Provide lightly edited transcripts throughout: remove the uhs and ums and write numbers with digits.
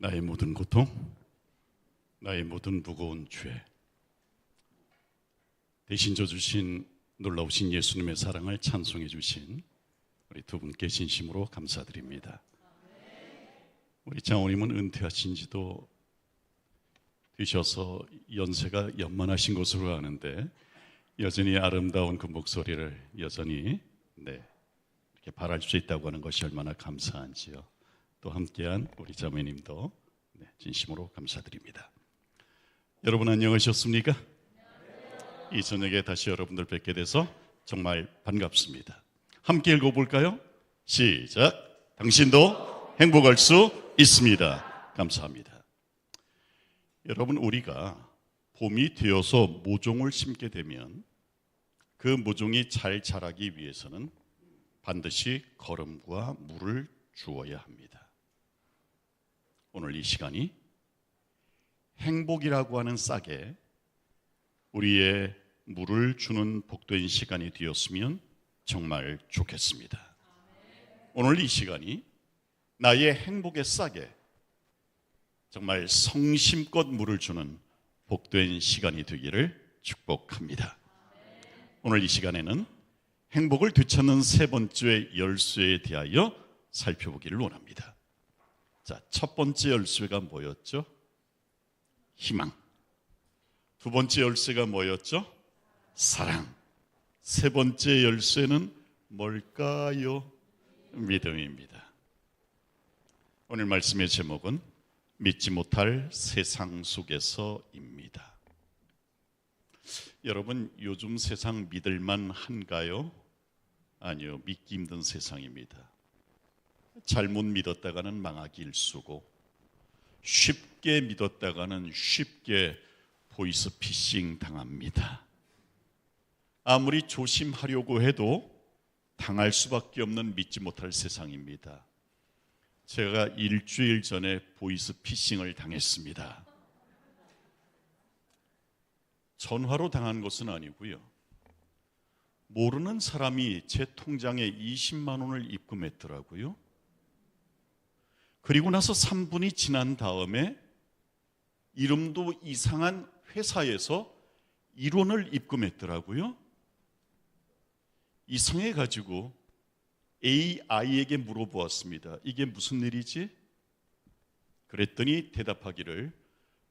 나의 모든 고통, 나의 모든 무거운 죄, 대신 져주신 놀라우신 예수님의 사랑을 찬송해 주신 우리 두 분께 진심으로 감사드립니다. 우리 장로님은 은퇴하신 지도 되셔서 연세가 연만하신 것으로 아는데 여전히 아름다운 그 목소리를 여전히 이렇게 바랄 수 있다고 하는 것이 얼마나 감사한지요. 또 함께한 우리 자매님도 진심으로 감사드립니다. 여러분 안녕하셨습니까? 이 저녁에 다시 여러분들 뵙게 돼서 정말 반갑습니다. 함께 읽어볼까요? 시작! 당신도 행복할 수 있습니다. 감사합니다. 여러분, 우리가 봄이 되어서 모종을 심게 되면 그 모종이 잘 자라기 위해서는 반드시 거름과 물을 주어야 합니다. 오늘 이 시간이 행복이라고 하는 싹에 우리의 물을 주는 복된 시간이 되었으면 정말 좋겠습니다. 오늘 이 시간이 나의 행복의 싹에 정말 성심껏 물을 주는 복된 시간이 되기를 축복합니다. 오늘 이 시간에는 행복을 되찾는 세 번째 열쇠에 대하여 살펴보기를 원합니다. 자, 첫 번째 열쇠가 뭐였죠? 희망. 두 번째 열쇠가 뭐였죠? 사랑. 세 번째 열쇠는 뭘까요? 믿음입니다. 오늘 말씀의 제목은 믿지 못할 세상 속에서입니다. 여러분, 요즘 세상 믿을만 한가요? 아니요, 믿기 힘든 세상입니다. 잘못 믿었다가는 망하기 일쑤고 쉽게 믿었다가는 쉽게 보이스피싱 당합니다. 아무리 조심하려고 해도 당할 수밖에 없는 믿지 못할 세상입니다. 제가 일주일 전에 보이스피싱을 당했습니다. 전화로 당한 것은 아니고요. 모르는 사람이 제 통장에 20만 원을 입금했더라고요. 그리고 나서 3분이 지난 다음에 이름도 이상한 회사에서 1원을 입금했더라고요. 이상해가지고 AI에게 물어보았습니다. 이게 무슨 일이지? 그랬더니 대답하기를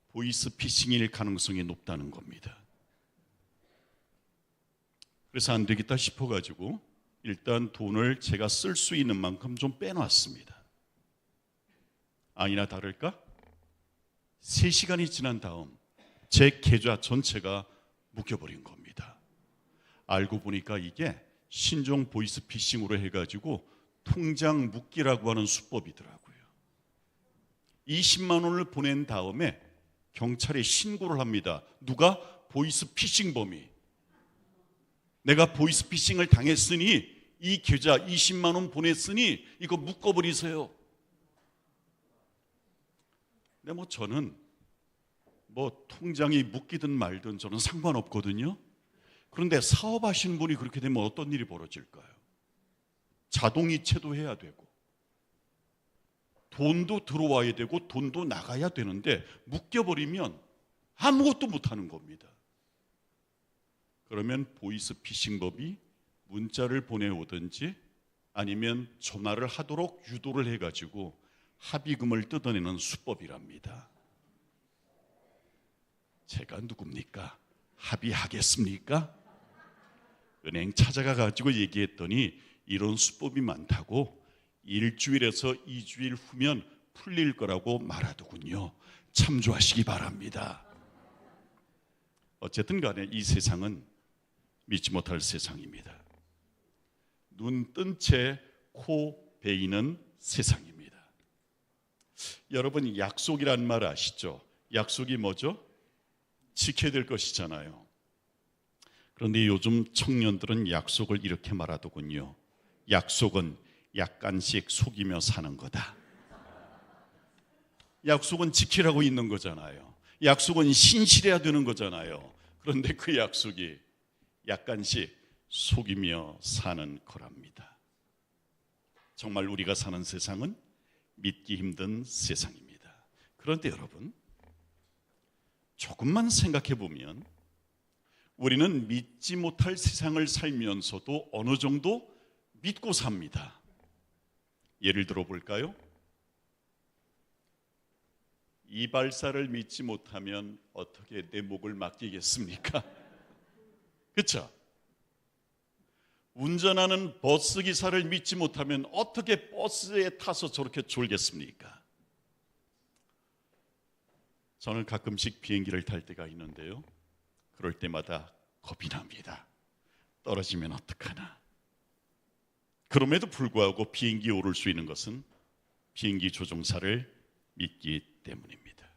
보이스피싱일 가능성이 높다는 겁니다. 그래서 안 되겠다 싶어가지고 일단 돈을 제가 쓸 수 있는 만큼 좀 빼놨습니다. 아니나 다를까? 3시간이 지난 다음 제 계좌 전체가 묶여버린 겁니다. 알고 보니까 이게 신종 보이스피싱으로 해가지고 통장 묶기라고 하는 수법이더라고요. 20만 원을 보낸 다음에 경찰에 신고를 합니다. 누가? 보이스피싱범이. 내가 보이스피싱을 당했으니 이 계좌 20만 원 보냈으니 이거 묶어버리세요. 근데 저는 통장이 묶이든 말든 저는 상관없거든요. 그런데 사업하시는 분이 그렇게 되면 어떤 일이 벌어질까요? 자동이체도 해야 되고 돈도 들어와야 되고 돈도 나가야 되는데 묶여버리면 아무것도 못하는 겁니다. 그러면 보이스피싱법이 문자를 보내오든지 아니면 전화를 하도록 유도를 해가지고 합의금을 뜯어내는 수법이랍니다. 제가 누굽니까? 합의하겠습니까? 은행 찾아가가지고 얘기했더니 이런 수법이 많다고 일주일에서 2주일 후면 풀릴 거라고 말하더군요. 참조하시기 바랍니다. 어쨌든 간에 이 세상은 믿지 못할 세상입니다. 눈 뜬 채 코 베이는 세상입니다. 여러분, 약속이란 말 아시죠? 약속이 뭐죠? 지켜야 될 것이잖아요. 그런데 요즘 청년들은 약속을 이렇게 말하더군요. 약속은 약간씩 속이며 사는 거다. 약속은 지키라고 있는 거잖아요. 약속은 신실해야 되는 거잖아요. 그런데 그 약속이 약간씩 속이며 사는 거랍니다. 정말 우리가 사는 세상은 믿기 힘든 세상입니다. 그런데 여러분, 조금만 생각해 보면 우리는 믿지 못할 세상을 살면서도 어느 정도 믿고 삽니다. 예를 들어 볼까요? 이발사를 믿지 못하면 어떻게 내 목을 맡기겠습니까? 그렇죠? 운전하는 버스 기사를 믿지 못하면 어떻게 버스에 타서 저렇게 졸겠습니까? 저는 가끔씩 비행기를 탈 때가 있는데요, 그럴 때마다 겁이 납니다. 떨어지면 어떡하나. 그럼에도 불구하고 비행기에 오를 수 있는 것은 비행기 조종사를 믿기 때문입니다.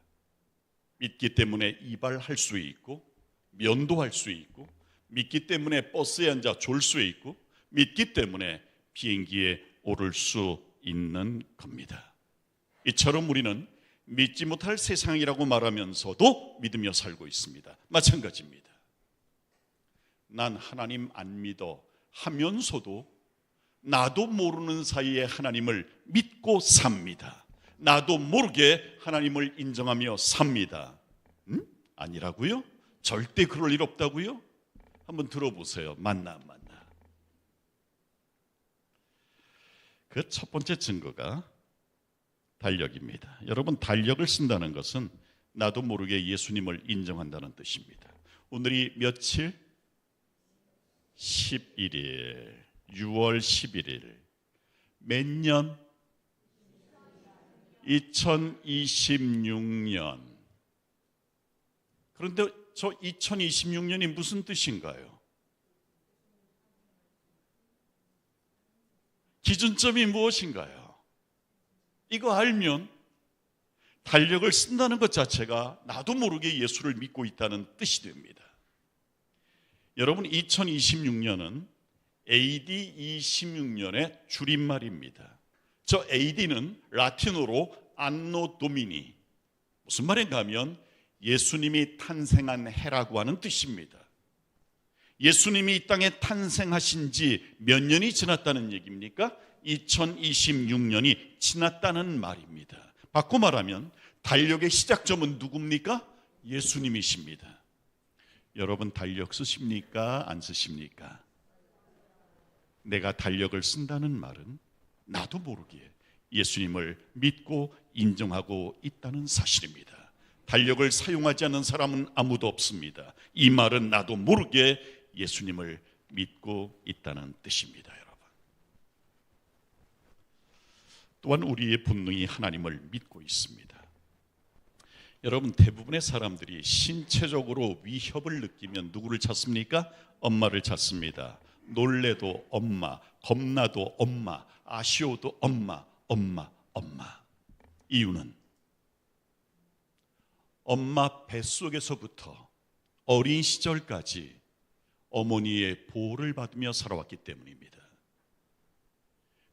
믿기 때문에 이발할 수 있고, 면도할 수 있고, 믿기 때문에 버스에 앉아 졸 수 있고, 믿기 때문에 비행기에 오를 수 있는 겁니다. 이처럼 우리는 믿지 못할 세상이라고 말하면서도 믿으며 살고 있습니다. 마찬가지입니다. 난 하나님 안 믿어 하면서도 나도 모르는 사이에 하나님을 믿고 삽니다. 나도 모르게 하나님을 인정하며 삽니다. 아니라고요? 절대 그럴 일 없다고요? 한번 들어보세요. 맞나 안 맞나? 그 첫 번째 증거가 달력입니다. 여러분, 달력을 쓴다는 것은 나도 모르게 예수님을 인정한다는 뜻입니다. 오늘이 며칠? 11일, 6월 11일. 몇 년? 2026년. 그런데 저 2026년이 무슨 뜻인가요? 기준점이 무엇인가요? 이거 알면 달력을 쓴다는 것 자체가 나도 모르게 예수를 믿고 있다는 뜻이 됩니다. 여러분, 2026년은 AD 26년의 줄임말입니다. 저 AD는 라틴어로 안노 도미니, 무슨 말인가 하면 예수님이 탄생한 해라고 하는 뜻입니다. 예수님이 이 땅에 탄생하신 지 몇 년이 지났다는 얘기입니까? 2026년이 지났다는 말입니다. 바꿔 말하면 달력의 시작점은 누굽니까? 예수님이십니다. 여러분, 달력 쓰십니까? 안 쓰십니까? 내가 달력을 쓴다는 말은 나도 모르게 예수님을 믿고 인정하고 있다는 사실입니다. 달력을 사용하지 않는 사람은 아무도 없습니다. 이 말은 나도 모르게 예수님을 믿고 있다는 뜻입니다. 여러분, 또한 우리의 본능이 하나님을 믿고 있습니다. 여러분, 대부분의 사람들이 신체적으로 위협을 느끼면 누구를 찾습니까? 엄마를 찾습니다. 놀래도 엄마, 겁나도 엄마, 아쉬워도 엄마, 엄마, 엄마. 이유는 엄마 뱃속에서부터 어린 시절까지 어머니의 보호를 받으며 살아왔기 때문입니다.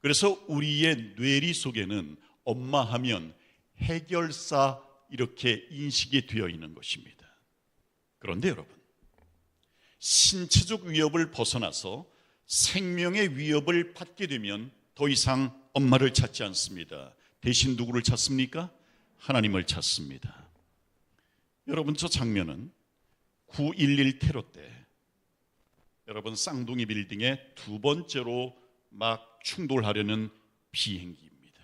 그래서 우리의 뇌리 속에는 엄마 하면 해결사 이렇게 인식이 되어 있는 것입니다. 그런데 여러분, 신체적 위협을 벗어나서 생명의 위협을 받게 되면 더 이상 엄마를 찾지 않습니다. 대신 누구를 찾습니까? 하나님을 찾습니다. 여러분, 저 장면은 9.11 테러 때 여러분 쌍둥이 빌딩에 두 번째로 막 충돌하려는 비행기입니다.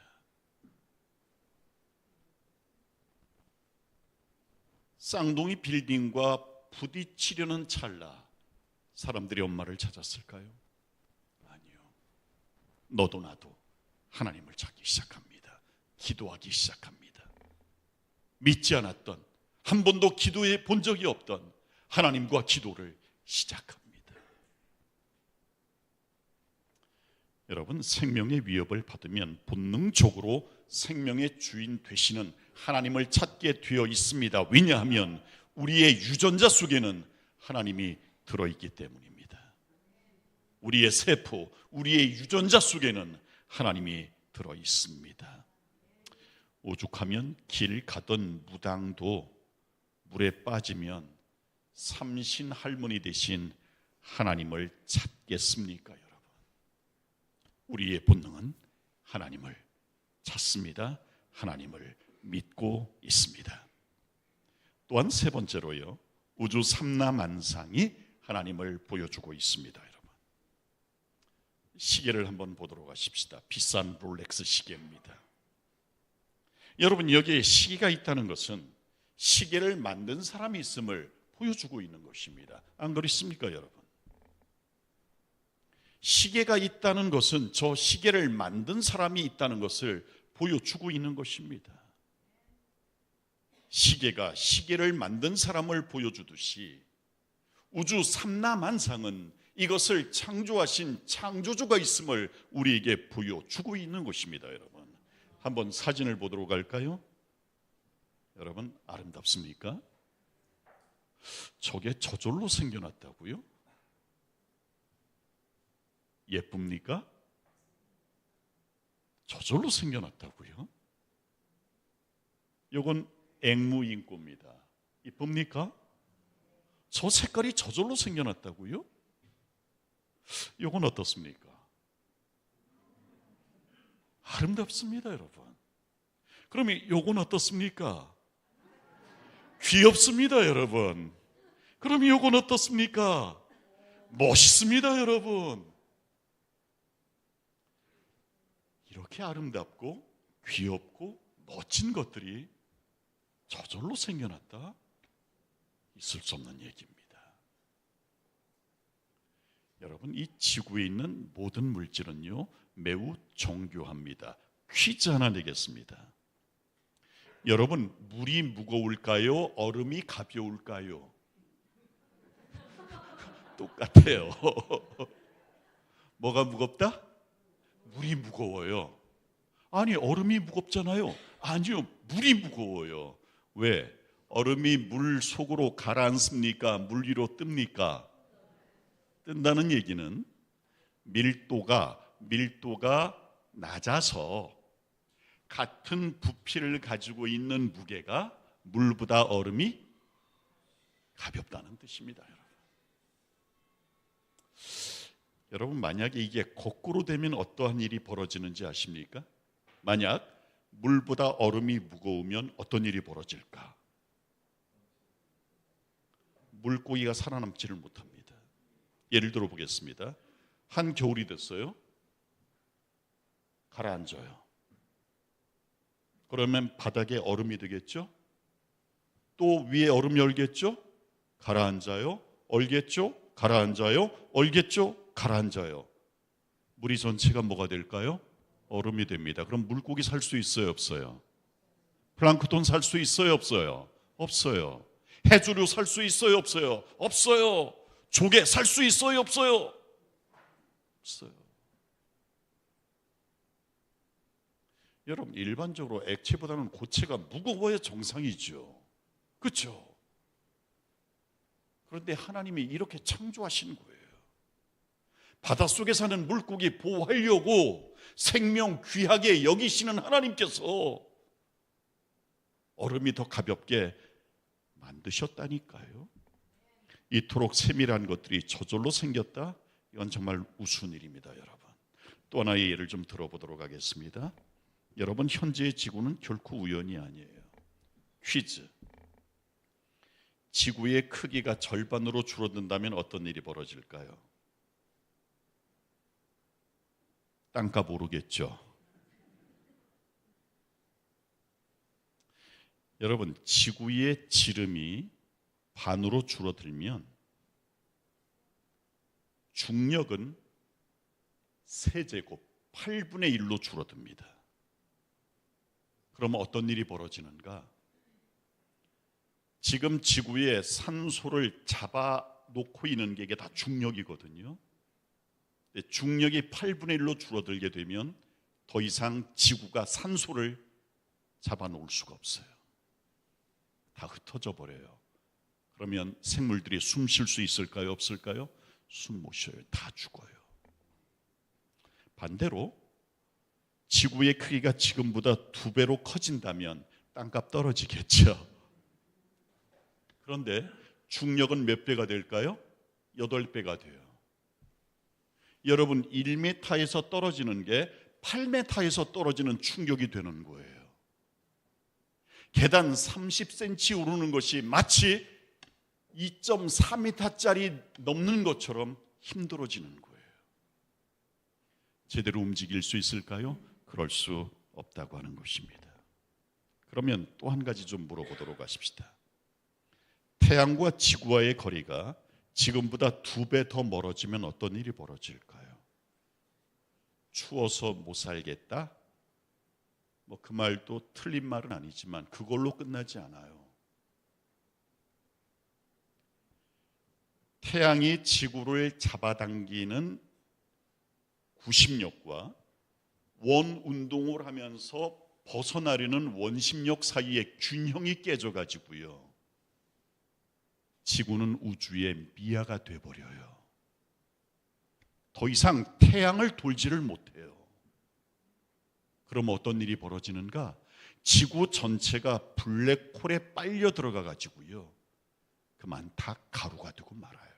쌍둥이 빌딩과 부딪히려는 찰나 사람들이 엄마를 찾았을까요? 아니요. 너도 나도 하나님을 찾기 시작합니다. 기도하기 시작합니다. 믿지 않았던, 한 번도 기도해 본 적이 없던 하나님과 기도를 시작합니다. 여러분, 생명의 위협을 받으면 본능적으로 생명의 주인 되시는 하나님을 찾게 되어 있습니다. 왜냐하면 우리의 유전자 속에는 하나님이 들어있기 때문입니다. 우리의 세포, 우리의 유전자 속에는 하나님이 들어있습니다. 오죽하면 길 가던 무당도 물에 빠지면 삼신 할머니 대신 하나님을 찾겠습니까, 여러분? 우리의 본능은 하나님을 찾습니다. 하나님을 믿고 있습니다. 또한 세 번째로요, 우주 삼라만상이 하나님을 보여주고 있습니다. 여러분, 시계를 한번 보도록 하십시다. 비싼 롤렉스 시계입니다. 여러분, 여기에 시계가 있다는 것은 시계를 만든 사람이 있음을 보여주고 있는 것입니다. 안 그렇습니까, 여러분? 시계가 있다는 것은 저 시계를 만든 사람이 있다는 것을 보여주고 있는 것입니다. 시계가 시계를 만든 사람을 보여주듯이 우주 삼라만상은 이것을 창조하신 창조주가 있음을 우리에게 보여주고 있는 것입니다. 여러분, 한번 사진을 보도록 할까요? 여러분, 아름답습니까? 저게 저절로 생겨났다고요? 예쁩니까? 저절로 생겨났다고요? 이건 앵무인꼬입니다. 이쁩니까? 저 색깔이 저절로 생겨났다고요? 이건 어떻습니까? 아름답습니다, 여러분. 그러면 이건 어떻습니까? 귀엽습니다, 여러분. 그럼 이건 어떻습니까? 멋있습니다, 여러분. 이렇게 아름답고 귀엽고 멋진 것들이 저절로 생겨났다? 있을 수 없는 얘기입니다. 여러분, 이 지구에 있는 모든 물질은요, 매우 정교합니다. 퀴즈 하나 내겠습니다. 여러분, 물이 무거울까요? 얼음이 가벼울까요? 똑같아요. 뭐가 무겁다? 물이 무거워요. 아니, 얼음이 무겁잖아요. 아니요, 물이 무거워요. 왜? 얼음이 물 속으로 가라앉습니까? 물 위로 뜹니까? 뜬다는 얘기는 밀도가 낮아서 같은 부피를 가지고 있는 무게가 물보다 얼음이 가볍다는 뜻입니다. 여러분, 만약에 이게 거꾸로 되면 어떠한 일이 벌어지는지 아십니까? 만약 물보다 얼음이 무거우면 어떤 일이 벌어질까? 물고기가 살아남지를 못합니다. 예를 들어 보겠습니다. 한겨울이 됐어요. 가라앉아요. 그러면 바닥에 얼음이 되겠죠? 또 위에 얼음이 얼겠죠? 가라앉아요. 얼겠죠? 가라앉아요. 얼겠죠? 가라앉아요. 물이 전체가 뭐가 될까요? 얼음이 됩니다. 그럼 물고기 살 수 있어요, 없어요? 플랑크톤 살 수 있어요, 없어요? 없어요. 해조류 살 수 있어요, 없어요? 없어요. 조개 살 수 있어요, 없어요? 없어요. 여러분, 일반적으로 액체보다는 고체가 무거워야 정상이죠. 그렇죠? 그런데 하나님이 이렇게 창조하신 거예요. 바닷속에 사는 물고기 보호하려고 생명 귀하게 여기시는 하나님께서 얼음이 더 가볍게 만드셨다니까요. 이토록 세밀한 것들이 저절로 생겼다? 이건 정말 우스운 일입니다, 여러분. 또 하나의 예를 좀 들어보도록 하겠습니다. 여러분, 현재의 지구는 결코 우연이 아니에요. 퀴즈. 지구의 크기가 절반으로 줄어든다면 어떤 일이 벌어질까요? 땅값 오르겠죠. 여러분, 지구의 지름이 반으로 줄어들면 중력은 세제곱 8분의 1로 줄어듭니다. 그러면 어떤 일이 벌어지는가? 지금 지구에 산소를 잡아놓고 있는 게 이게 다 중력이거든요. 중력이 8분의 1로 줄어들게 되면 더 이상 지구가 산소를 잡아놓을 수가 없어요. 다 흩어져 버려요. 그러면 생물들이 숨 쉴 수 있을까요? 없을까요? 숨 못 쉬어요. 다 죽어요. 반대로 지구의 크기가 지금보다 2배로 커진다면 땅값 떨어지겠죠. 그런데 중력은 몇 배가 될까요? 8배가 돼요. 여러분, 1m에서 떨어지는 게 8m에서 떨어지는 충격이 되는 거예요. 계단 30cm 오르는 것이 마치 2.4m짜리 넘는 것처럼 힘들어지는 거예요. 제대로 움직일 수 있을까요? 그럴 수 없다고 하는 것입니다. 그러면 또 한 가지 좀 물어보도록 하십시다. 태양과 지구와의 거리가 지금보다 2배 더 멀어지면 어떤 일이 벌어질까요? 추워서 못 살겠다? 그 말도 틀린 말은 아니지만 그걸로 끝나지 않아요. 태양이 지구를 잡아당기는 구심력과 원운동을 하면서 벗어나려는 원심력 사이의 균형이 깨져가지고요, 지구는 우주의 미아가 돼버려요. 더 이상 태양을 돌지를 못해요. 그럼 어떤 일이 벌어지는가? 지구 전체가 블랙홀에 빨려 들어가 가지고요, 그만 다 가루가 되고 말아요.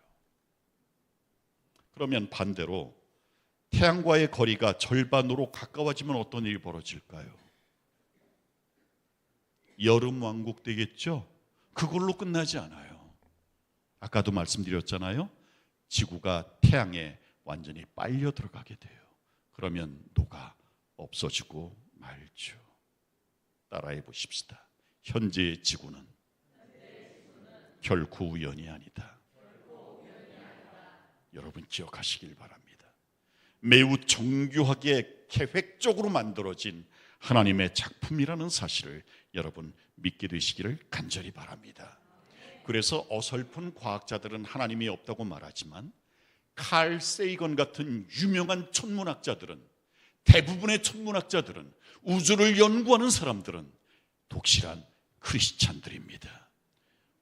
그러면 반대로 태양과의 거리가 절반으로 가까워지면 어떤 일이 벌어질까요? 여름 왕국 되겠죠? 그걸로 끝나지 않아요. 아까도 말씀드렸잖아요. 지구가 태양에 완전히 빨려 들어가게 돼요. 그러면 녹아 없어지고 말죠. 따라해 보십시다. 현재의 지구는 결코 우연이 아니다. 여러분 기억하시길 바랍니다. 매우 정교하게 계획적으로 만들어진 하나님의 작품이라는 사실을 여러분 믿게 되시기를 간절히 바랍니다. 그래서 어설픈 과학자들은 하나님이 없다고 말하지만 칼 세이건 같은 유명한 천문학자들은, 대부분의 천문학자들은, 우주를 연구하는 사람들은 독실한 크리스찬들입니다.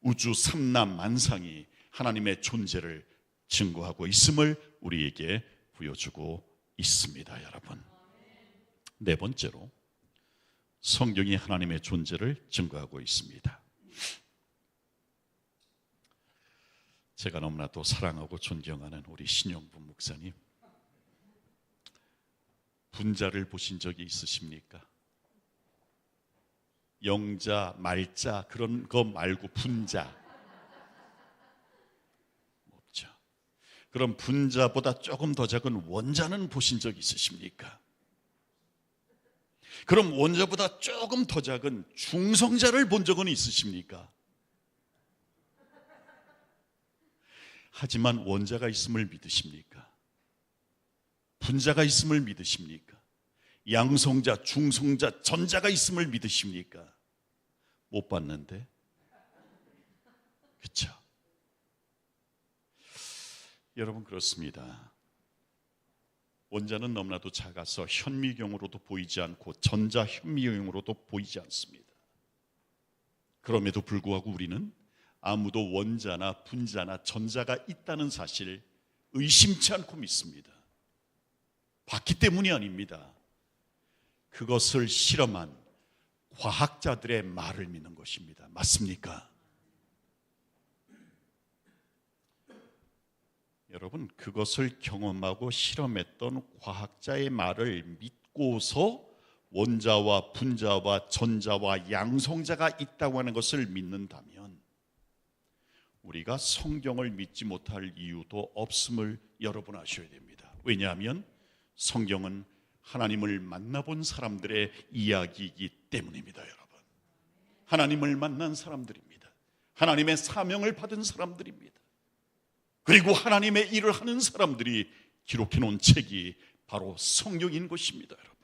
우주 삼남 만상이 하나님의 존재를 증거하고 있음을 우리에게 보여주고 있습니다. 여러분, 네 번째로 성경이 하나님의 존재를 증거하고 있습니다. 제가 너무나도 사랑하고 존경하는 우리 신영분 목사님, 분자를 보신 적이 있으십니까? 영자, 말자 그런 거 말고 분자 없죠. 그럼 분자보다 조금 더 작은 원자는 보신 적 있으십니까? 그럼 원자보다 조금 더 작은 중성자를 본 적은 있으십니까? 하지만 원자가 있음을 믿으십니까? 분자가 있음을 믿으십니까? 양성자, 중성자, 전자가 있음을 믿으십니까? 못 봤는데. 그렇죠? 여러분, 그렇습니다. 원자는 너무나도 작아서 현미경으로도 보이지 않고 전자 현미경으로도 보이지 않습니다. 그럼에도 불구하고 우리는 아무도 원자나 분자나 전자가 있다는 사실을 의심치 않고 믿습니다. 봤기 때문이 아닙니다. 그것을 실험한 과학자들의 말을 믿는 것입니다. 맞습니까? 여러분, 그것을 경험하고 실험했던 과학자의 말을 믿고서 원자와 분자와 전자와 양성자가 있다고 하는 것을 믿는다면 우리가 성경을 믿지 못할 이유도 없음을 여러분 아셔야 됩니다. 왜냐하면 성경은 하나님을 만나본 사람들의 이야기이기 때문입니다. 여러분, 하나님을 만난 사람들입니다. 하나님의 사명을 받은 사람들입니다. 그리고 하나님의 일을 하는 사람들이 기록해 놓은 책이 바로 성경인 것입니다. 여러분,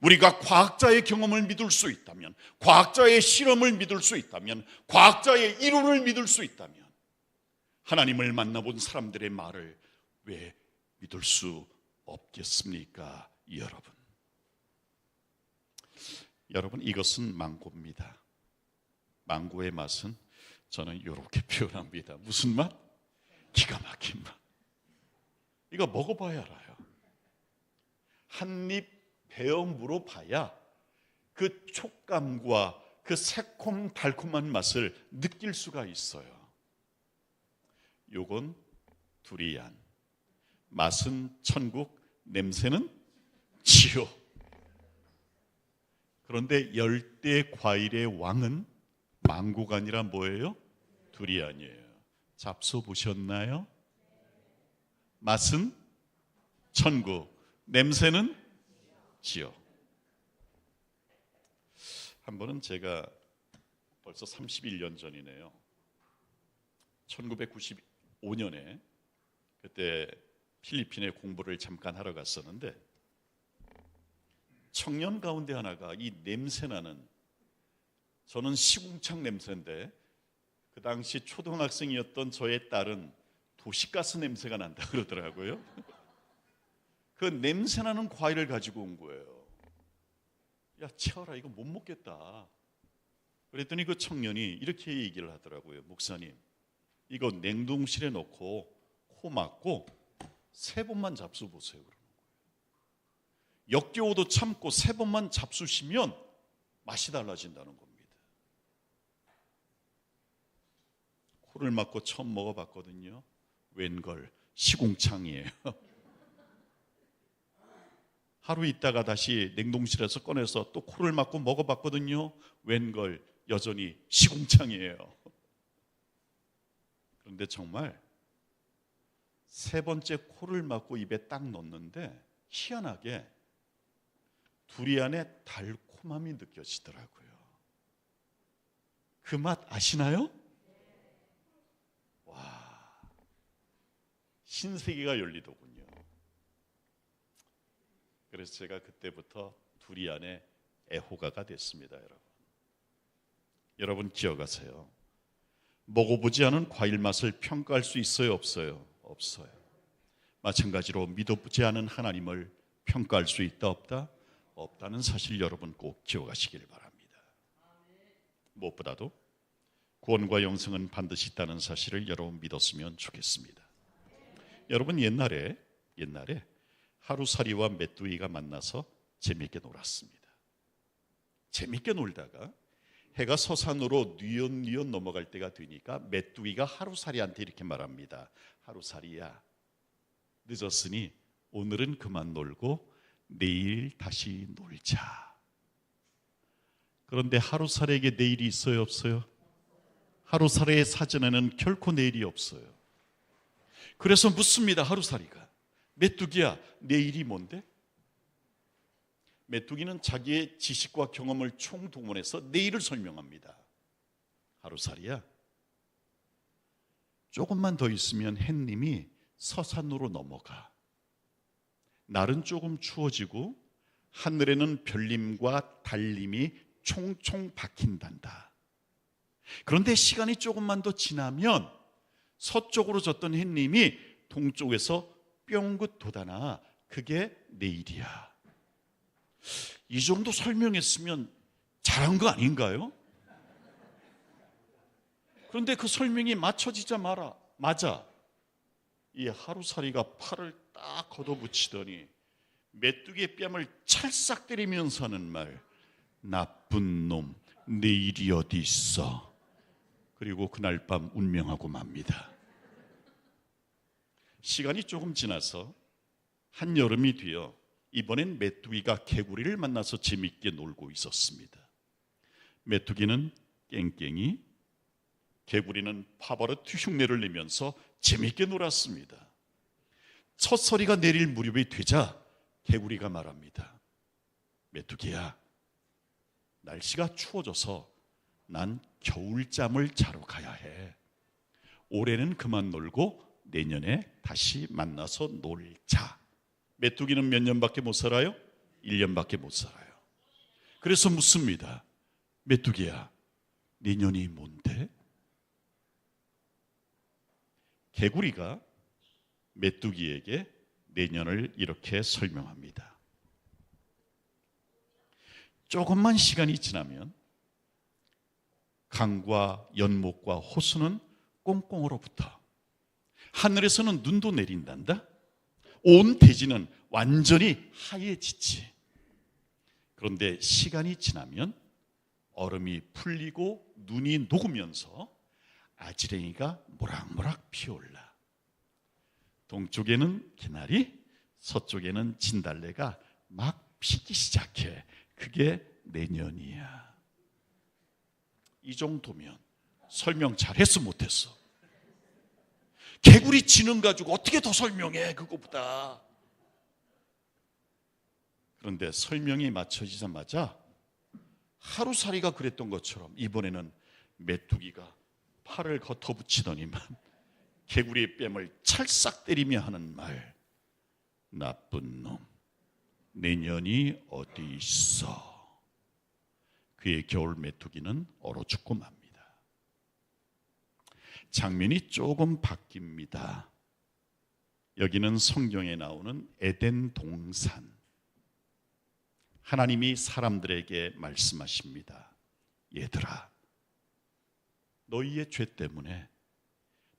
우리가 과학자의 경험을 믿을 수 있다면, 과학자의 실험을 믿을 수 있다면, 과학자의 이론을 믿을 수 있다면 하나님을 만나본 사람들의 말을 왜 믿을 수 없겠습니까? 여러분, 이것은 망고입니다. 망고의 맛은 저는 이렇게 표현합니다. 무슨 맛? 기가 막힌 맛. 이거 먹어봐야 알아요. 한 입 베어 물어봐야 그 촉감과 그 새콤 달콤한 맛을 느낄 수가 있어요. 요건 두리안, 맛은 천국, 냄새는 지옥. 그런데 열대 과일의 왕은 망고가 아니라 뭐예요? 두리안이에요. 잡숴 보셨나요? 맛은 천국, 냄새는 지옥. 한 번은 제가 벌써 31년 전이네요. 1995년에 그때 필리핀에 공부를 잠깐 하러 갔었는데 청년 가운데 하나가 이 냄새나는, 저는 시궁창 냄새인데 그 당시 초등학생이었던 저의 딸은 도시가스 냄새가 난다 그러더라고요. 그 냄새나는 과일을 가지고 온 거예요. 야, 채워라, 이거 못 먹겠다. 그랬더니 그 청년이 이렇게 얘기를 하더라고요. 목사님, 이거 냉동실에 넣고 코 막고 3번만 잡숴보세요. 그러는 거예요. 역겨워도 참고 3번만 잡수시면 맛이 달라진다는 겁니다. 코를 막고 처음 먹어봤거든요. 웬걸 시궁창이에요. 하루 있다가 다시 냉동실에서 꺼내서 또 코를 막고 먹어봤거든요. 웬걸 여전히 시궁창이에요. 그런데 정말 3번째 코를 막고 입에 딱 넣었는데 희한하게 두리안의 달콤함이 느껴지더라고요. 그 맛 아시나요? 와, 신세계가 열리더군요. 그래서 제가 그때부터 두리안의 애호가가 됐습니다. 여러분 기억하세요. 먹어보지 않은 과일 맛을 평가할 수 있어요, 없어요? 없어요. 마찬가지로 믿어보지 않은 하나님을 평가할 수 있다, 없다? 없다는 사실 여러분 꼭 기억하시길 바랍니다. 무엇보다도 구원과 영생은 반드시 있다는 사실을 여러분 믿었으면 좋겠습니다. 여러분 옛날에 하루살이와 메뚜기가 만나서 재미있게 놀았습니다. 재미있게 놀다가 해가 서산으로 뉘엿뉘엿 넘어갈 때가 되니까 메뚜기가 하루살이한테 이렇게 말합니다. 하루살이야, 늦었으니 오늘은 그만 놀고 내일 다시 놀자. 그런데 하루살이에게 내일이 있어요, 없어요? 하루살이의 사전에는 결코 내일이 없어요. 그래서 묻습니다. 하루살이가, 메뚜기야, 내일이 뭔데? 메뚜기는 자기의 지식과 경험을 총동원해서 내일을 설명합니다. 하루살이야, 조금만 더 있으면 햇님이 서산으로 넘어가. 날은 조금 추워지고 하늘에는 별님과 달님이 총총 박힌단다. 그런데 시간이 조금만 더 지나면 서쪽으로 졌던 햇님이 동쪽에서 뿅긋 돋아나. 그게 내일이야. 이 정도 설명했으면 잘한 거 아닌가요? 그런데 그 설명이 맞아 이 하루살이가 팔을 딱 걷어붙이더니 메뚜기의 뺨을 찰싹 때리면서 하는 말, 나쁜 놈, 내일이 어디 있어? 그리고 그날 밤 운명하고 맙니다. 시간이 조금 지나서 한여름이 되어 이번엔 메뚜기가 개구리를 만나서 재밌게 놀고 있었습니다. 메뚜기는 깽깽이, 개구리는 파버릇 흉내를 내면서 재밌게 놀았습니다. 첫 서리가 내릴 무렵이 되자 개구리가 말합니다. 메뚜기야, 날씨가 추워져서 난 겨울잠을 자러 가야 해. 올해는 그만 놀고 내년에 다시 만나서 놀자. 메뚜기는 몇 년밖에 못 살아요? 1년밖에 못 살아요. 그래서 묻습니다. 메뚜기야, 내년이 뭔데? 개구리가 메뚜기에게 내년을 이렇게 설명합니다. 조금만 시간이 지나면 강과 연못과 호수는 꽁꽁 얼어붙어 하늘에서는 눈도 내린단다. 온 대지는 완전히 하얘지지. 그런데 시간이 지나면 얼음이 풀리고 눈이 녹으면서 아지랭이가 모락모락 피어올라. 동쪽에는 개나리, 서쪽에는 진달래가 막 피기 시작해. 그게 내년이야. 이 정도면 설명 잘했어 못했어? 개구리 지능 가지고 어떻게 더 설명해 그거보다. 그런데 설명이 맞춰지자마자 하루살이가 그랬던 것처럼 이번에는 메뚜기가 팔을 걷어붙이더니만 개구리의 뺨을 찰싹 때리며 하는 말, 나쁜 놈, 내년이 어디 있어. 그의 겨울 메뚜기는 얼어 죽고 맙니다. 장면이 조금 바뀝니다. 여기는 성경에 나오는 에덴 동산. 하나님이 사람들에게 말씀하십니다. 얘들아, 너희의 죄 때문에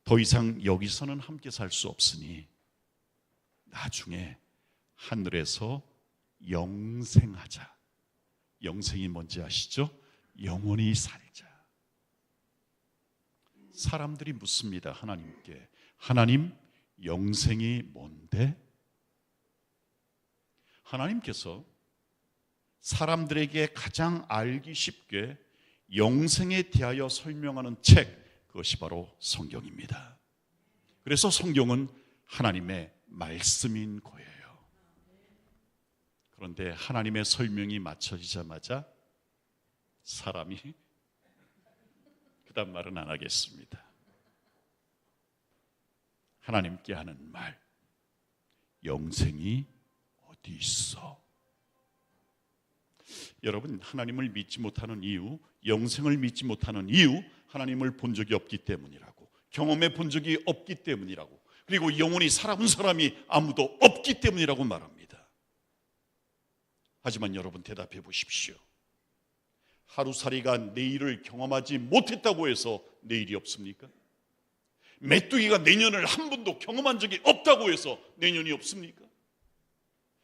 더 이상 여기서는 함께 살 수 없으니 나중에 하늘에서 영생하자. 영생이 뭔지 아시죠? 영원히 살자. 사람들이 묻습니다. 하나님께. 하나님, 영생이 뭔데? 하나님께서 사람들에게 가장 알기 쉽게 영생에 대하여 설명하는 책, 그것이 바로 성경입니다. 그래서 성경은 하나님의 말씀인 거예요. 그런데 하나님의 설명이 맞춰지자마자 사람이 그다음 말은 안 하겠습니다. 하나님께 하는 말, 영생이 어디 있어? 여러분, 하나님을 믿지 못하는 이유, 영생을 믿지 못하는 이유, 하나님을 본 적이 없기 때문이라고, 경험해 본 적이 없기 때문이라고, 그리고 영원히 살아본 사람이 아무도 없기 때문이라고 말합니다. 하지만 여러분, 대답해 보십시오. 하루살이가 내일을 경험하지 못했다고 해서 내일이 없습니까? 메뚜기가 내년을 한 번도 경험한 적이 없다고 해서 내년이 없습니까?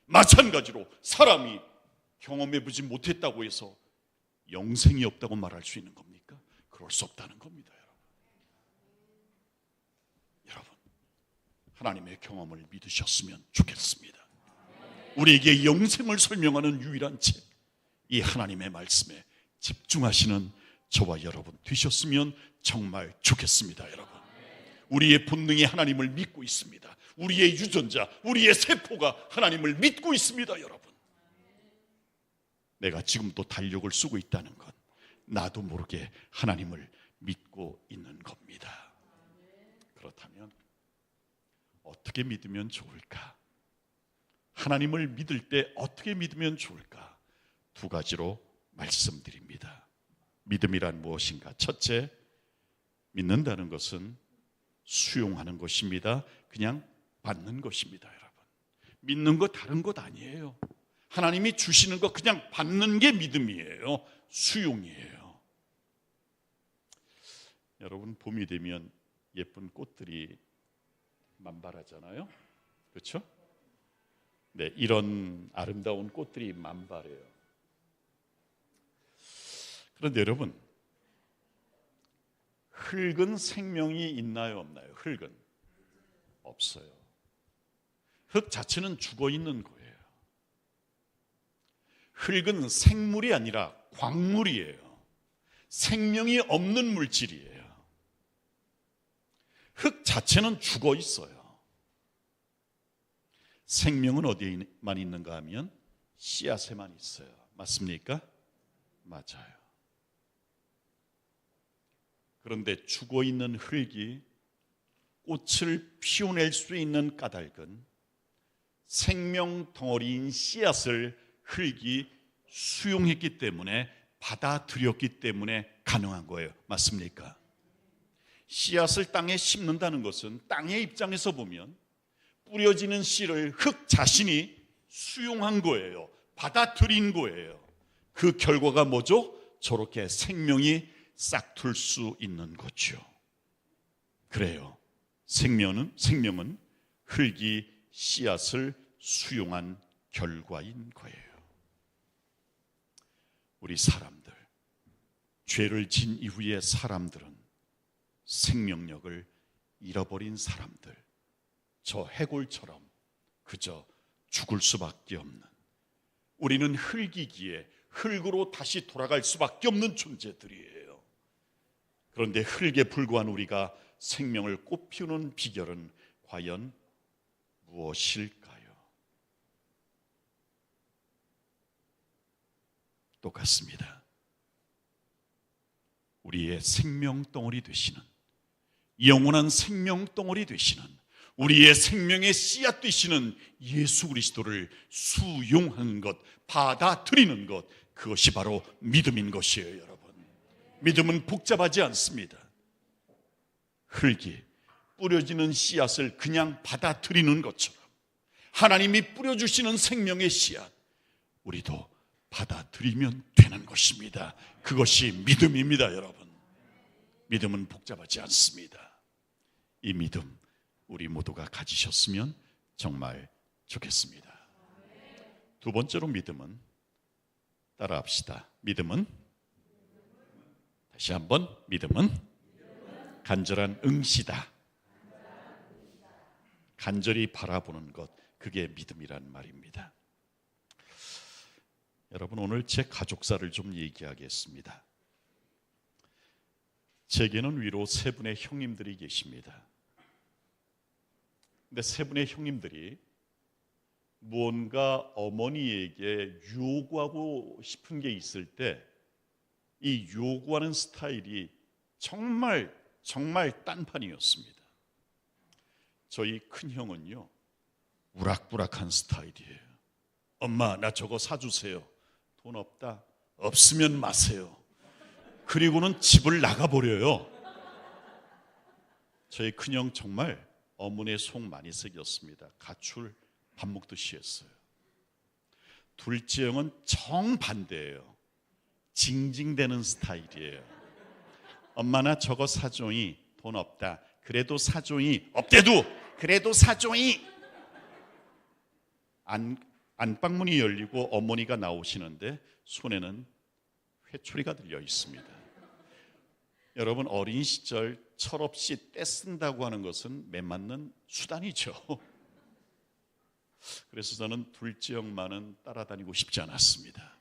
마찬가지로 사람이 경험해보지 못했다고 해서 영생이 없다고 말할 수 있는 겁니까? 그럴 수 없다는 겁니다. 여러분, 하나님의 경험을 믿으셨으면 좋겠습니다. 우리에게 영생을 설명하는 유일한 책, 이 하나님의 말씀에 집중하시는 저와 여러분 되셨으면 정말 좋겠습니다. 여러분, 우리의 본능이 하나님을 믿고 있습니다. 우리의 유전자, 우리의 세포가 하나님을 믿고 있습니다. 여러분, 내가 지금도 달력을 쓰고 있다는 건 나도 모르게 하나님을 믿고 있는 겁니다. 그렇다면 어떻게 믿으면 좋을까? 하나님을 믿을 때 어떻게 믿으면 좋을까? 두 가지로 말씀드립니다. 믿음이란 무엇인가? 첫째, 믿는다는 것은 수용하는 것입니다. 그냥 받는 것입니다. 여러분, 믿는 거 다른 것 아니에요. 하나님이 주시는 거 그냥 받는 게 믿음이에요. 수용이에요. 여러분, 봄이 되면 예쁜 꽃들이 만발하잖아요. 그렇죠? 네, 이런 아름다운 꽃들이 만발해요. 그런데 여러분, 흙은 생명이 있나요, 없나요? 흙은 없어요. 흙 자체는 죽어 있는 거예요. 흙은 생물이 아니라 광물이에요. 생명이 없는 물질이에요. 흙 자체는 죽어 있어요. 생명은 어디에만 있는가 하면 씨앗에만 있어요. 맞습니까? 맞아요. 그런데 죽어 있는 흙이 꽃을 피워낼 수 있는 까닭은 생명 덩어리인 씨앗을 흙이 수용했기 때문에, 받아들였기 때문에 가능한 거예요. 맞습니까? 씨앗을 땅에 심는다는 것은 땅의 입장에서 보면 뿌려지는 씨를 흙 자신이 수용한 거예요. 받아들인 거예요. 그 결과가 뭐죠? 저렇게 생명이 싹틀 수 있는 거죠. 그래요. 생명은 흙이 씨앗을 수용한 결과인 거예요. 우리 사람들, 죄를 진 이후의 사람들은 생명력을 잃어버린 사람들, 저 해골처럼 그저 죽을 수밖에 없는, 우리는 흙이기에 흙으로 다시 돌아갈 수밖에 없는 존재들이에요. 그런데 흙에 불과한 우리가 생명을 꽃피우는 비결은 과연 무엇일까요? 똑같습니다. 우리의 생명 덩어리 되시는, 영원한 생명 덩어리 되시는, 우리의 생명의 씨앗 되시는 예수 그리스도를 수용하는 것, 받아들이는 것, 그것이 바로 믿음인 것이에요. 여러분, 믿음은 복잡하지 않습니다. 흙이 뿌려지는 씨앗을 그냥 받아들이는 것처럼 하나님이 뿌려주시는 생명의 씨앗, 우리도 받아들이면 되는 것입니다. 그것이 믿음입니다. 여러분, 믿음은 복잡하지 않습니다. 이 믿음 우리 모두가 가지셨으면 정말 좋겠습니다. 두 번째로 믿음은, 따라합시다. 믿음은, 다시 한번, 믿음은 간절한 응시다. 간절히 바라보는 것, 그게 믿음이란 말입니다. 여러분, 오늘 제 가족사를 좀 얘기하겠습니다. 제게는 위로 세 분의 형님들이 계십니다. 근데 세 분의 형님들이 무언가 어머니에게 요구하고 싶은 게 있을 때 이 요구하는 스타일이 정말 딴판이었습니다. 저희 큰형은요, 우락부락한 스타일이에요. 엄마, 나 저거 사주세요. 돈 없다? 없으면 마세요. 그리고는 집을 나가버려요. 저희 큰형 정말 어머니의 속 많이 썩였습니다. 가출 밥 먹듯이 했어요. 둘째 형은 정반대예요. 징징대는 스타일이에요. 엄마, 나 저거 사줘이. 돈 없다. 그래도 사줘이. 없대도 그래도 사줘이. 안방문이 열리고 어머니가 나오시는데 손에는 회초리가 들려 있습니다. 여러분, 어린 시절 철없이 떼쓴다고 하는 것은 매맞는 수단이죠. 그래서 저는 둘째 형만은 따라다니고 싶지 않았습니다.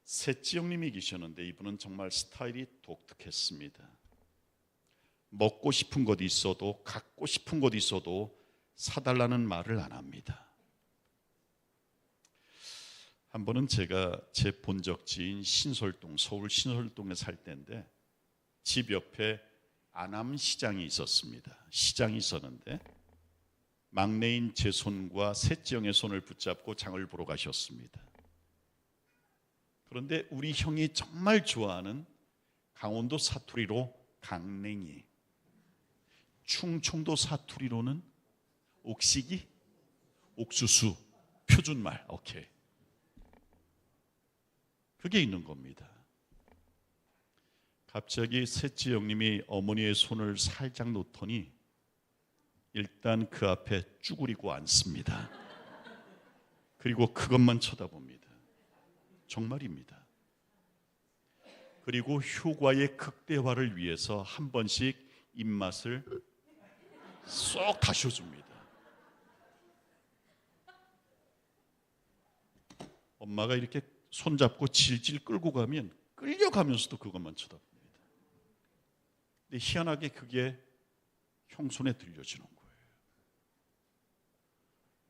셋째 형님이 계셨는데 이분은 정말 스타일이 독특했습니다. 먹고 싶은 것 있어도, 갖고 싶은 것 있어도 사달라는 말을 안 합니다. 한 번은 제가 제 본적지인 신설동, 서울 신설동에 살 때인데 집 옆에 안암시장이 있었습니다. 시장이 있었는데 막내인 제 손과 셋째 형의 손을 붙잡고 장을 보러 가셨습니다. 그런데 우리 형이 정말 좋아하는 강원도 사투리로 강냉이, 충청도 사투리로는 옥시기, 옥수수, 표준말, 오케이. 그게 있는 겁니다. 갑자기 셋째 형님이 어머니의 손을 살짝 놓더니 일단 그 앞에 쭈그리고 앉습니다. 그리고 그것만 쳐다봅니다. 정말입니다. 그리고 효과의 극대화를 위해서 한 번씩 입맛을 쏙 다셔줍니다. 엄마가 이렇게 손잡고 질질 끌고 가면 끌려가면서도 그것만 쳐다봅니다. 근데 희한하게 그게 형 손에 들려지는 거예요.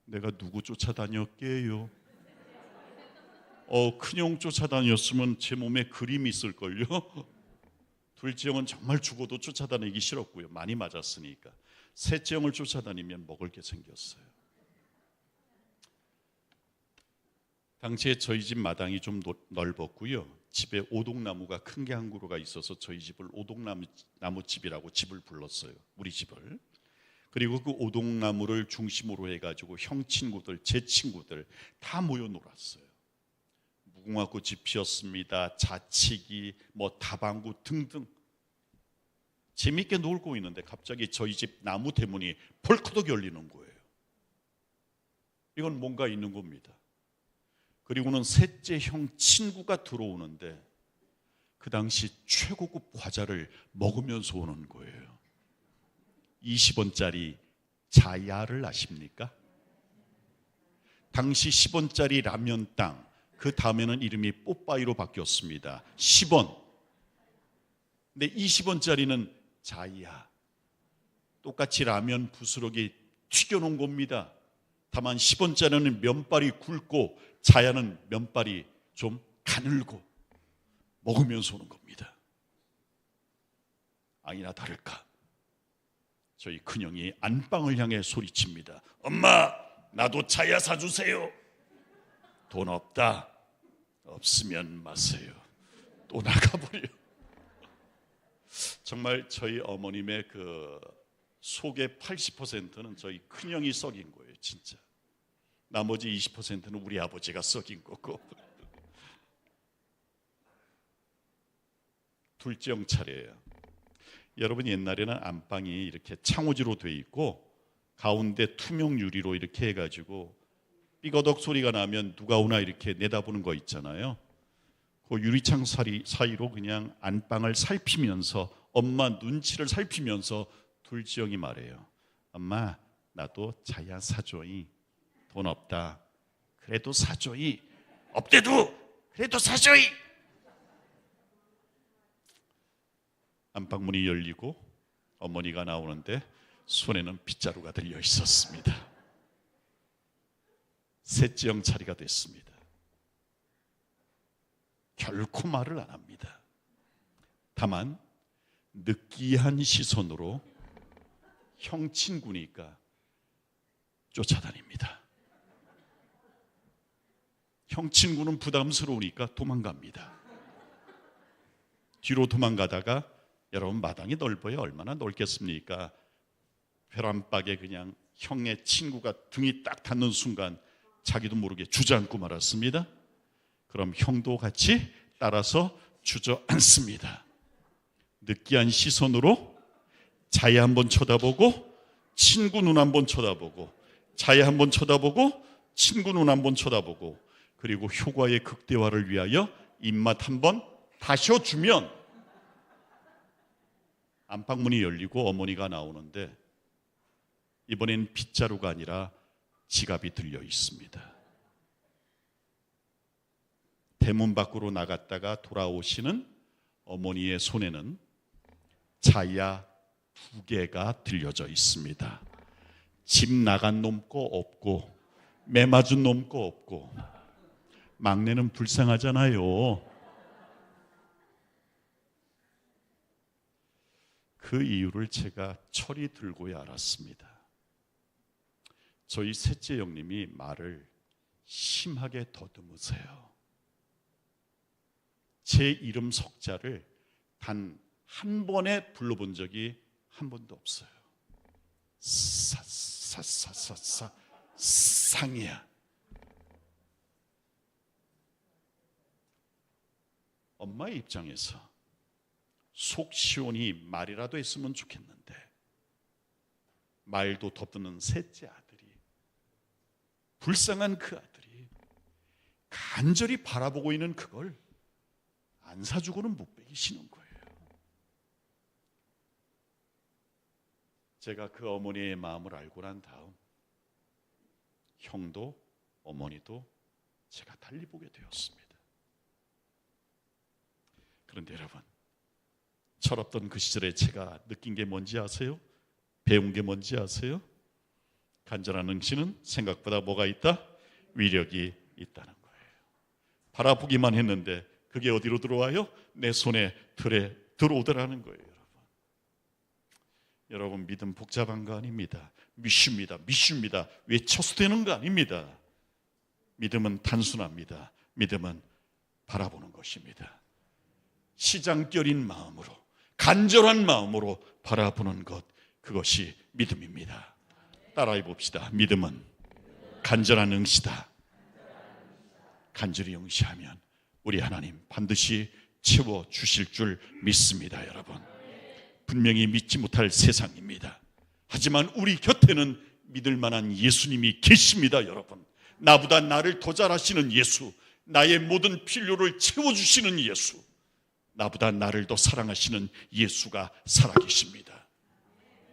내가 누구 쫓아다녔게요? 큰형 쫓아다녔으면 제 몸에 그림이 있을걸요? 둘째 형은 정말 죽어도 쫓아다니기 싫었고요. 많이 맞았으니까. 셋째 형을 쫓아다니면 먹을 게 생겼어요. 당시에 저희 집 마당이 좀 넓었고요. 집에 오동나무가 큰 게 한 그루가 있어서 저희 집을 오동나무 집이라고 집을 불렀어요. 우리 집을. 그리고 그 오동나무를 중심으로 해가지고 형 친구들, 제 친구들 다 모여 놀았어요. 무궁화꽃이 피었습니다. 자치기, 다방구 등등 재밌게 놀고 있는데 갑자기 저희 집 나무 대문이 벌컥 열리는 거예요. 이건 뭔가 있는 겁니다. 그리고는 셋째 형 친구가 들어오는데 그 당시 최고급 과자를 먹으면서 오는 거예요. 20원짜리 자야를 아십니까? 당시 10원짜리 라면땅 그 다음에는 이름이 뽀빠이로 바뀌었습니다. 10원. 근데 20원짜리는 자이야. 똑같이 라면 부스러기 튀겨놓은 겁니다. 다만 10원짜리는 면발이 굵고 자야는 면발이 좀 가늘고 먹으면서 오는 겁니다. 아니나 다를까 저희 큰형이 안방을 향해 소리칩니다. 엄마, 나도 자야 사주세요. 돈 없다. 없으면 마세요. 또 나가버려. 정말 저희 어머님의 그 속의 80%는 저희 큰형이 썩인 거예요, 진짜. 나머지 20%는 우리 아버지가 썩인 거고. 둘째 형 차례예요. 여러분, 옛날에는 안방이 이렇게 창호지로 돼 있고 가운데 투명 유리로 이렇게 해가지고 삐거덕 소리가 나면 누가 오나 이렇게 내다보는 거 있잖아요. 그 유리창 사이로 그냥 안방을 살피면서 엄마 눈치를 살피면서 둘째 형이 말해요. 엄마, 나도 자야 사줘이. 돈 없다. 그래도 사줘이. 없대도 그래도 사줘이. 안방문이 열리고 어머니가 나오는데 손에는 빗자루가 들려 있었습니다. 셋째 형 차례가 됐습니다. 결코 말을 안 합니다. 다만 느끼한 시선으로 형 친구니까 쫓아다닙니다. 형 친구는 부담스러우니까 도망갑니다. 뒤로 도망가다가 여러분, 마당이 넓어요. 얼마나 넓겠습니까? 벼란박에 그냥 형의 친구가 등이 딱 닿는 순간 자기도 모르게 주저앉고 말았습니다. 그럼 형도 같이 따라서 주저앉습니다. 느끼한 시선으로 자야 한번 쳐다보고 친구 눈 한번 쳐다보고 자야 한번 쳐다보고 친구 눈 한번 쳐다보고 그리고 효과의 극대화를 위하여 입맛 한번 다셔주면 안방문이 열리고 어머니가 나오는데 이번엔 빗자루가 아니라 지갑이 들려 있습니다. 대문 밖으로 나갔다가 돌아오시는 어머니의 손에는 자야 2개가 들려져 있습니다. 집 나간 놈 거 없고 매 맞은 놈 거 없고. 막내는 불쌍하잖아요. 그 이유를 제가 철이 들고야 알았습니다. 저희 셋째 형님이 말을 심하게 더듬으세요. 제 이름 석자를 단 한 번에 불러본 적이 한 번도 없어요. 사사사사사 상이야. 엄마의 입장에서 속 시원히 말이라도 했으면 좋겠는데 말도 더듬는 셋째 아들이, 불쌍한 그 아들이 간절히 바라보고 있는 그걸 안 사주고는 못 베기시는 거예요. 제가 그 어머니의 마음을 알고 난 다음 형도 어머니도 제가 달리 보게 되었습니다. 그런데 여러분, 철없던 그 시절에 제가 느낀 게 뭔지 아세요? 배운 게 뭔지 아세요? 간절한 응시는 생각보다 뭐가 있다? 위력이 있다는 거예요. 바라보기만 했는데 그게 어디로 들어와요? 내 손에 들에 들어오더라는 거예요. 여러분, 믿음 복잡한 거 아닙니다. 미슈입니다. 외쳐서 되는 거 아닙니다. 믿음은 단순합니다. 믿음은 바라보는 것입니다. 시장결인 마음으로, 간절한 마음으로 바라보는 것, 그것이 믿음입니다. 따라해 봅시다. 믿음은 간절한 응시다. 간절히 응시하면 우리 하나님 반드시 채워주실 줄 믿습니다. 여러분, 분명히 믿지 못할 세상입니다. 하지만 우리 곁에는 믿을 만한 예수님이 계십니다. 여러분, 나보다 나를 더 잘하시는 예수, 나의 모든 필요를 채워주시는 예수, 나보다 나를 더 사랑하시는 예수가 살아계십니다.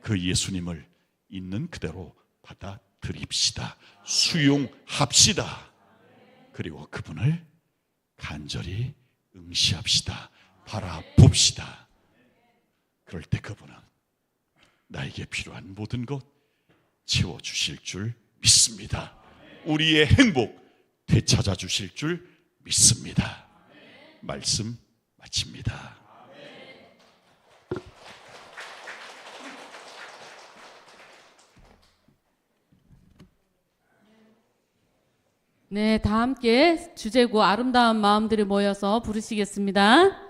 그 예수님을 있는 그대로 받아들입시다. 수용합시다. 그리고 그분을 간절히 응시합시다. 바라봅시다. 그럴 때 그분은 나에게 필요한 모든 것 채워주실 줄 믿습니다. 우리의 행복 되찾아 주실 줄 믿습니다. 말씀 마칩니다. 네, 다 함께 주제고 아름다운 마음들이 모여서 부르시겠습니다.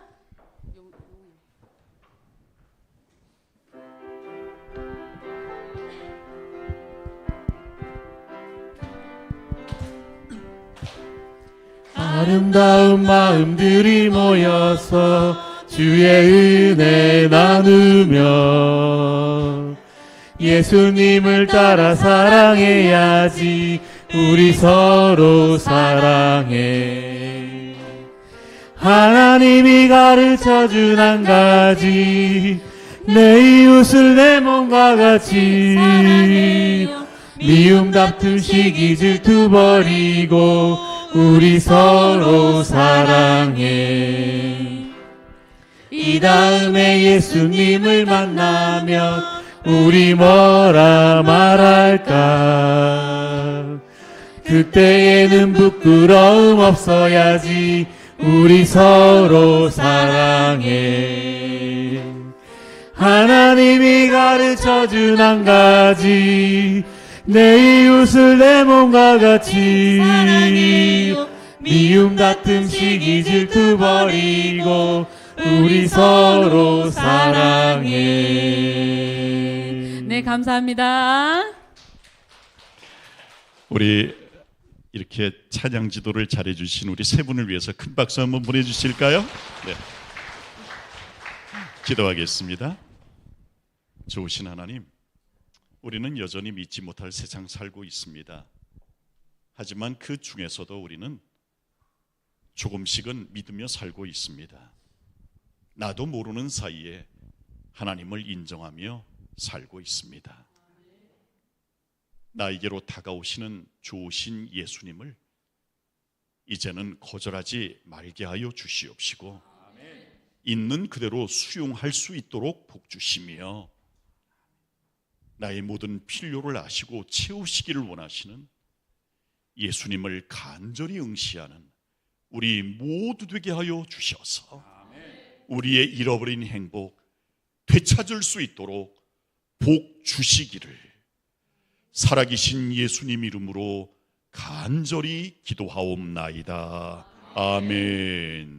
아름다운 마음들이 모여서 주의 은혜 나누며 예수님을 따라 사랑해야지. 우리 서로 사랑해. 하나님이 가르쳐준 한 가지, 내 이웃을 내 몸과 같이 미움 다툼 시기 질투 버리고 우리 서로 사랑해. 이 다음에 예수님을 만나면 우리 뭐라 말할까? 그때에는 부끄러움 없어야지. 우리 서로 사랑해. 하나님이 가르쳐준 한 가지, 내 이웃을 내 몸과 같이 미움 다툼 시기 질투 버리고 우리 서로 사랑해. 네, 감사합니다. 우리 이렇게 찬양 지도를 잘해주신 우리 세 분을 위해서 큰 박수 한번 보내주실까요? 네. 기도하겠습니다. 좋으신 하나님, 우리는 여전히 믿지 못할 세상 살고 있습니다. 하지만 그 중에서도 우리는 조금씩은 믿으며 살고 있습니다. 나도 모르는 사이에 하나님을 인정하며 살고 있습니다. 나에게로 다가오시는 좋으신 예수님을 이제는 거절하지 말게 하여 주시옵시고 있는 그대로 수용할 수 있도록 복주시며 나의 모든 필요를 아시고 채우시기를 원하시는 예수님을 간절히 응시하는 우리 모두 되게 하여 주셔서 우리의 잃어버린 행복 되찾을 수 있도록 복 주시기를 살아계신 예수님 이름으로 간절히 기도하옵나이다. 아멘.